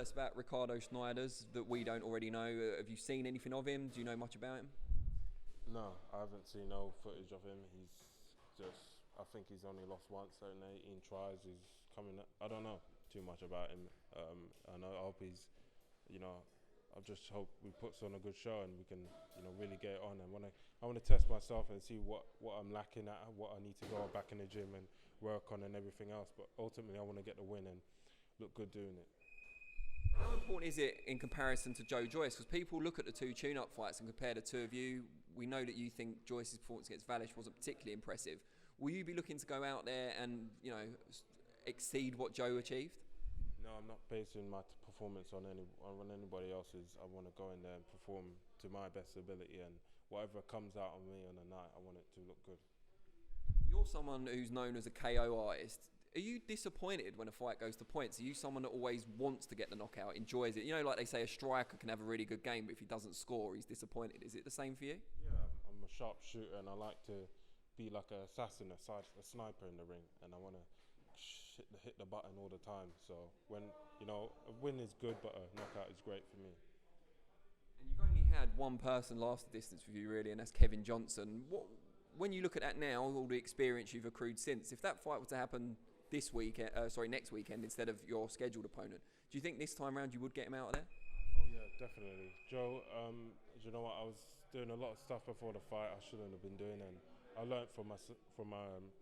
us about Ricardo Snijders that we don't already know? Have you seen anything of him? Do you know much about him? No, I haven't seen no footage of him. He's just, I think he's only lost once in 18 tries. He's coming, I don't know too much about him. I hope he's, I just hope we puts on a good show and we can, really get it on. And I want to test myself and see what I'm lacking at, what I need to go back in the gym and work on and everything else. But ultimately, I want to get the win and look good doing it. How important is it in comparison to Joe Joyce? Because people look at the two tune-up fights and compare the two of you. We know that you think Joyce's performance against Valish wasn't particularly impressive. Will you be looking to go out there and, exceed what Joe achieved? No, I'm not basing my performance on anybody else's. I want to go in there and perform to my best ability, and whatever comes out of me on the night, I want it to look good. You're someone who's known as a KO artist. Are you disappointed when a fight goes to points? Are you someone that always wants to get the knockout, enjoys it? Like they say, a striker can have a really good game, but if he doesn't score, he's disappointed. Is it the same for you? Yeah, I'm a sharp shooter, and I like to be like an assassin, a sniper in the ring, and I want to hit the button all the time. So when a win is good, but a knockout is great for me. And you've only had one person last the distance with you, really, and that's Kevin Johnson. When you look at that now, all the experience you've accrued since, if that fight were to happen next weekend instead of your scheduled opponent, do you think this time round you would get him out of there? Oh yeah, definitely. Joe, you know what? I was doing a lot of stuff before the fight I shouldn't have been doing, and I learned from my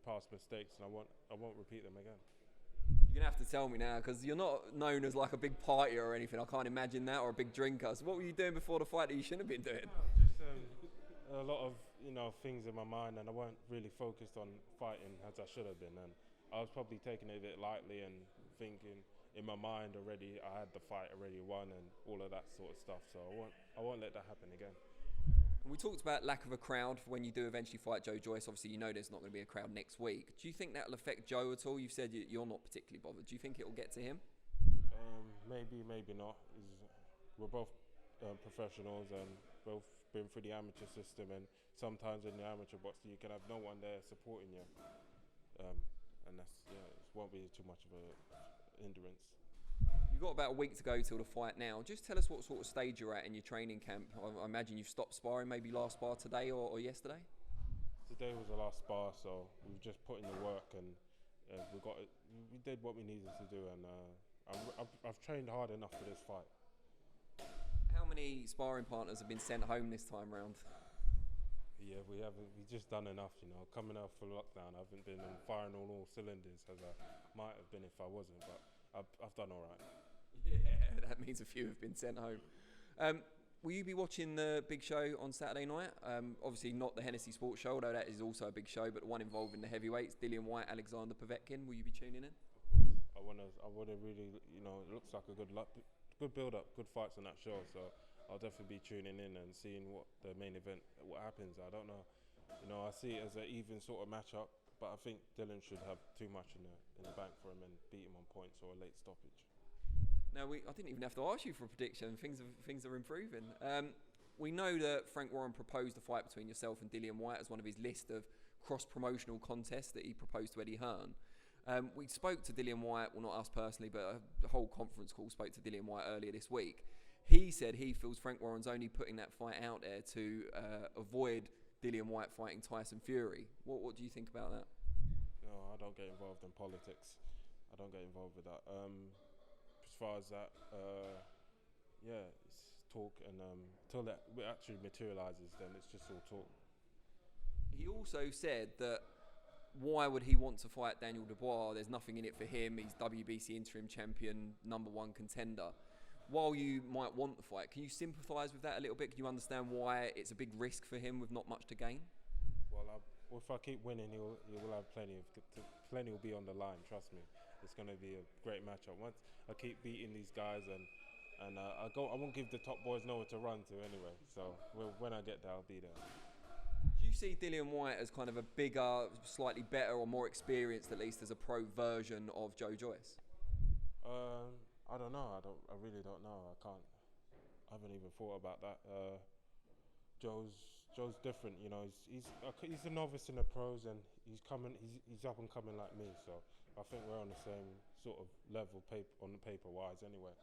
past mistakes, and I won't repeat them again. You're gonna have to tell me now, because you're not known as like a big partier or anything. I can't imagine that, or a big drinker. So what were you doing before the fight that you shouldn't have been doing? Just a lot of things in my mind, and I weren't really focused on fighting as I should have been, and I was probably taking it a bit lightly and thinking in my mind already I had the fight already won and all of that sort of stuff. So I won't let that happen again. And we talked about lack of a crowd for when you do eventually fight Joe Joyce. Obviously, there's not going to be a crowd next week. Do you think that'll affect Joe at all? You've said you're not particularly bothered. Do you think it'll get to him? Maybe not. We're both professionals and both been through the amateur system, and sometimes in the amateur boxing you can have no one there supporting you, and it won't be too much of a hindrance. You've got about a week to go till the fight now. Just tell us what sort of stage you're at in your training camp. I imagine you've stopped sparring, maybe last spar today or yesterday? Today was the last spar, so we've just put in the work, and we did what we needed to do, and I've trained hard enough for this fight. How many sparring partners have been sent home this time round? Yeah, we haven't. We've just done enough, Coming out for lockdown, I haven't been firing on all cylinders as I might have been if I wasn't, but I've done all right. Yeah, that means a few have been sent home. Will you be watching the big show on Saturday night? Obviously not the Hennessy Sports Show, although that is also a big show, but the one involving the heavyweights, Dillian Whyte, Alexander Povetkin. Will you be tuning in? Of course. I wanna really, it looks like a good build-up, good fights on that show, so I'll definitely be tuning in and seeing what the main event, what happens. I don't know. I see it as an even sort of matchup, but I think Dillian should have too much in the bank for him and beat him on points or a late stoppage. Now, I didn't even have to ask you for a prediction. Things are improving. We know that Frank Warren proposed a fight between yourself and Dillian Whyte as one of his list of cross-promotional contests that he proposed to Eddie Hearn. We spoke to Dillian Whyte, well, not us personally, but the whole conference call spoke to Dillian Whyte earlier this week. He said he feels Frank Warren's only putting that fight out there to avoid Dillian Whyte fighting Tyson Fury. What do you think about that? No, I don't get involved in politics. I don't get involved with that. As far as that, it's talk, and until that actually materialises, then it's just all talk. He also said that why would he want to fight Daniel Dubois? There's nothing in it for him. He's WBC interim champion, #1 contender. While you might want the fight, can you sympathise with that a little bit? Can you understand why it's a big risk for him with not much to gain? Well, if I keep winning, he will have plenty will be on the line. Trust me, it's going to be a great matchup. Once I keep beating these guys, and I won't give the top boys nowhere to run to anyway. So when I get there, I'll be there. Do you see Dillian Whyte as kind of a bigger, slightly better, or more experienced, at least as a pro version of Joe Joyce? I don't know. I really don't know. I haven't even thought about that. Joe's different. He's a novice in the pros, and he's up and coming like me. So I think we're on the same sort of level on the paper wise anyway.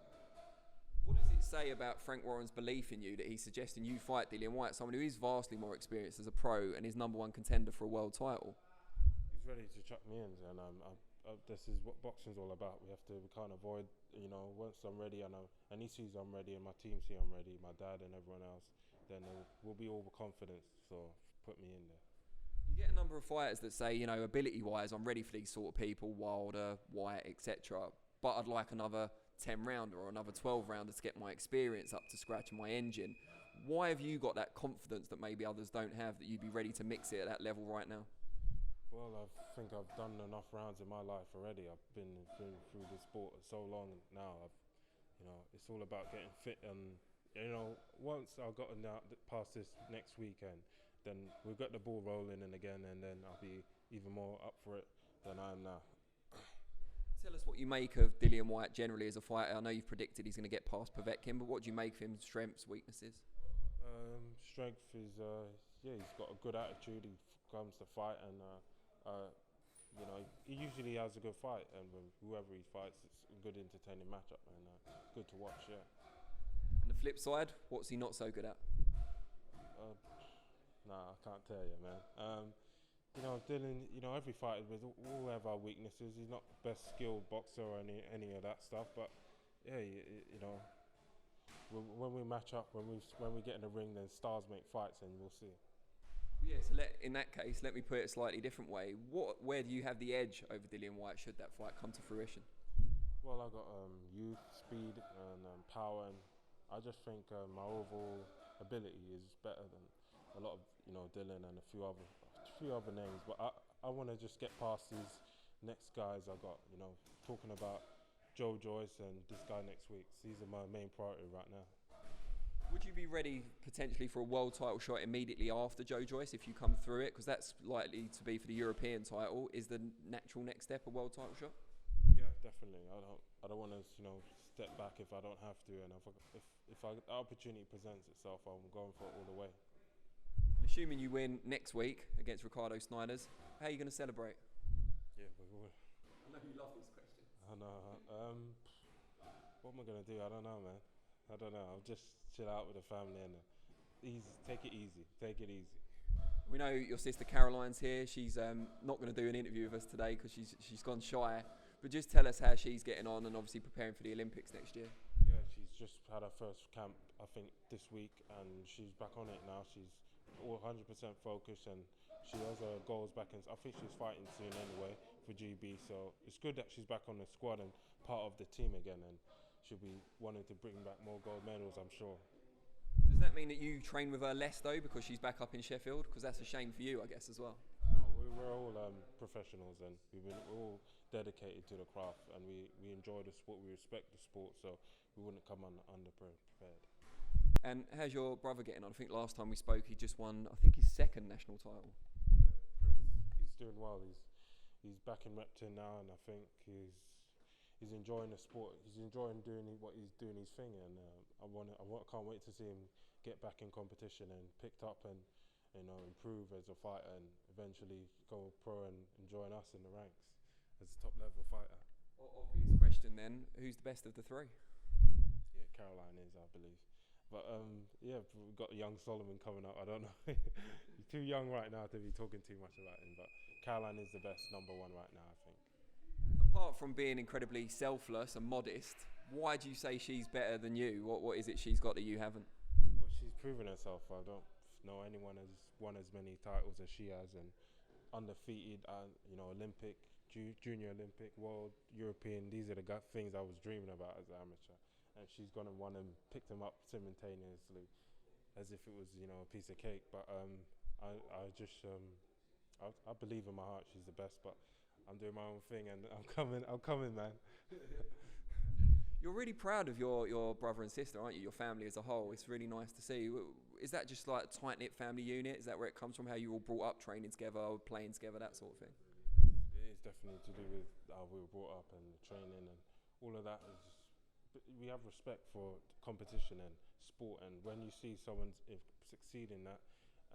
it say about Frank Warren's belief in you that he's suggesting you fight Dillian Whyte, someone who is vastly more experienced as a pro and is #1 contender for a world title? He's ready to chuck me in, and this is what boxing's all about. We can't avoid, once I'm ready and he sees I'm ready and my team see I'm ready, my dad and everyone else, then we'll be all confidence. So put me in there. You get a number of fighters that say, ability-wise, I'm ready for these sort of people, Wilder, Whyte, etc. But I'd like another 10-rounder or another 12-rounder to get my experience up to scratch and my engine. Why have you got that confidence that maybe others don't have, that you'd be ready to mix it at that level right now? Well, I think I've done enough rounds in my life already. I've been through the sport so long now. It's all about getting fit, and once I've gotten out past this next weekend, then we've got the ball rolling and then I'll be even more up for it than I am now. Tell us what you make of Dillian Whyte generally as a fighter. I know you've predicted he's going to get past Povetkin, but what do you make of him? Strengths, weaknesses? Strength is, he's got a good attitude. He comes to fight, and he usually has a good fight, and whoever he fights, it's a good entertaining matchup, and it's good to watch. Yeah. And the flip side, what's he not so good at? Nah, I can't tell you, man. Dillian, every fighter all have our weaknesses. He's not the best skilled boxer or any of that stuff, but yeah, when we match up, when we get in the ring, then stars make fights, and we'll see. Yeah, so in that case, let me put it a slightly different way. Where do you have the edge over Dillian Whyte should that fight come to fruition? Well, I got youth, speed, and power, and I just think my overall ability is better than a lot of Dillian and a few other names. But I want to just get past these next guys I got. Talking about Joe Joyce and this guy next week. These are my main priority right now. Would you be ready potentially for a world title shot immediately after Joe Joyce if you come through it? Because that's likely to be for the European title. Is the natural next step a world title shot? Yeah, definitely. I don't want to step back if I don't have to, and if the opportunity presents itself, I'm going for it all the way. Assuming you win next week against Ricardo Snijders, how are you going to celebrate? Yeah, we will. I know you love these questions. I know. What am I going to do? I don't know, man. I don't know. I'll just chill out with the family and take it easy. Take it easy. We know your sister Caroline's here. She's not going to do an interview with us today because she's gone shy. But just tell us how she's getting on and obviously preparing for the Olympics next year. Yeah, she's just had her first camp, I think, this week, and she's back on it now. She's all 100% focused, and she has her goals back in. I think she's fighting soon anyway for GB, so it's good that she's back on the squad and part of the team again, and she'll be wanting to bring back more gold medals, I'm sure. Does that mean that you train with her less though because she's back up in Sheffield? Because that's a shame for you, I guess, as well. No, we're all professionals, and we're all dedicated to the craft, and we enjoy the sport, we respect the sport, so we wouldn't come underprepared. And how's your brother getting on? I think last time we spoke he just won, I think, his second national title. Yeah, Prince, he's doing well. He's back in Repton now, and I think he's enjoying the sport. He's enjoying doing what he's doing his thing, and I can't wait to see him get back in competition and picked up and improve as a fighter and eventually go pro and join us in the ranks as a top level fighter. Obvious question then, who's the best of the three? Yeah, Caroline is, I believe. But we've got young Solomon coming up. I don't know. He's too young right now to be talking too much about him. But Caroline is the best #1 right now, I think. Apart from being incredibly selfless and modest, why do you say she's better than you? What is it she's got that you haven't? Well, she's proven herself. I don't know anyone has won as many titles as she has, and undefeated. Olympic, Junior Olympic, World, European. These are the things I was dreaming about as an amateur. And she's gone and won and picked them up simultaneously, as if it was a piece of cake. But I believe in my heart she's the best. But I'm doing my own thing, and I'm coming, man. You're really proud of your brother and sister, aren't you? Your family as a whole. It's really nice to see. Is that just like a tight-knit family unit? Is that where it comes from? How you all brought up, training together, playing together, that sort of thing? It is definitely to do with how we were brought up and training and all of that. We have respect for competition and sport, and when you see someone succeed in that,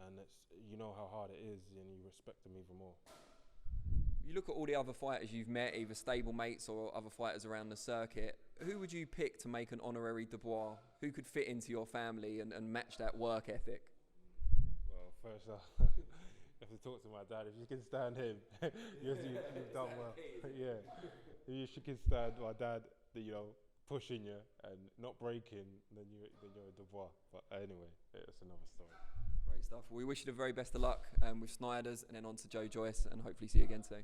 and you know how hard it is, and you respect them even more. You look at all the other fighters you've met, either stablemates or other fighters around the circuit. Who would you pick to make an honorary Dubois? Who could fit into your family and match that work ethic? Well, first off, you have to talk to my dad. If you can stand him, you've done well. Yeah, if you can stand my dad, pushing you and not breaking, then you're a Dubois. But anyway, it's another story. Great stuff. We wish you the very best of luck with Snijders and then on to Joe Joyce, and hopefully see you again soon.